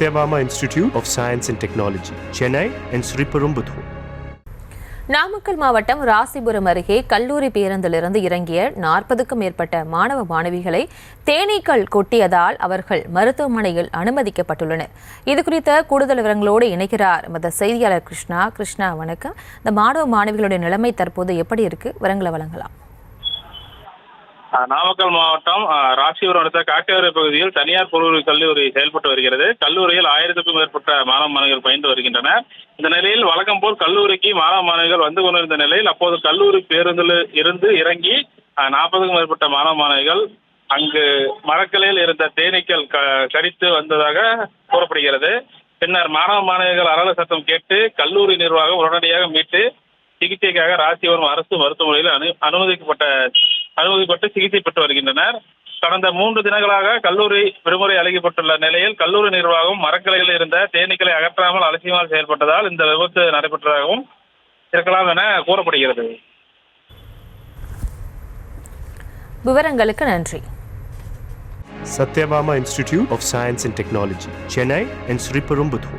Satyabama Institute of Science and Technology, Chennai and Sriperumbudur. Namakkal மாவட்டம் ராசிபுரம் அருகே கல்லூரி பேருந்திலிருந்து இறங்கிய 40க்கும் மேற்பட்ட மாணவ மாணவிகளை தேனீக்கள் கொட்டியதால் அவர்கள் மருத்துவமனையில் அனுமதிக்கப்பட்டுள்ளனர். இதுகுறித்த கூடுதல் விவரங்களோடு இணைக்கிறார் எமது செய்தியாளர் கிருஷ்ணா. வணக்கம். இந்த மாணவ மாணவிகளுடைய நிலைமை தற்போது எப்படி இருக்கு? விவரங்களை வழங்கலாம். நாமக்கல் மாவட்டம் ராசிபுரம் அடுத்த காட்டேரி பகுதியில் தனியார் பொருள் கல்லூரி செயல்பட்டு வருகிறது. கல்லூரியில் 1000க்கும் மேற்பட்ட மாணவ மாணவிகள் பயின்று வருகின்றனர். இந்த நிலையில் வழக்கம் போல் கல்லூரிக்கு மாணவ மாணவிகள் வந்து கொண்டிருந்த நிலையில் அப்போது கல்லூரி பேருந்தில் இருந்து இறங்கி 40க்கும் மேற்பட்ட மாணவ மாணவிகள் அங்கு மரக்கிளையில் இருந்த தேனீக்கள் கடித்து வந்ததாக கூறப்படுகிறது. பின்னர் மாணவ மாணவிகள் அரள சத்தம் கேட்டு கல்லூரி நிர்வாகம் உடனடியாக மீட்டு சிகிச்சைக்காக ராசிபுரம் அரசு மருத்துவமனையில் அனுமதிப்பட்டு சிகிச்சை பெற்று வருகின்றனர். கடந்த 3 தினங்களாக கல்லூரி விடுமுறை அளிக்கப்பட்டுள்ள நிலையில் கல்லூரி நிர்வாகம் மரக்கிளையில் இருந்த தேனீக்களை அகற்றாமல் அலட்சியமாக செயல்பட்டதால் இந்த விபத்து நடைபெற்றதாகவும் இருக்கலாம் என கூறப்படுகிறது. விவரங்களுக்கு நன்றி. Satyabama Institute of Science and Technology, Chennai and Sriperumbudur.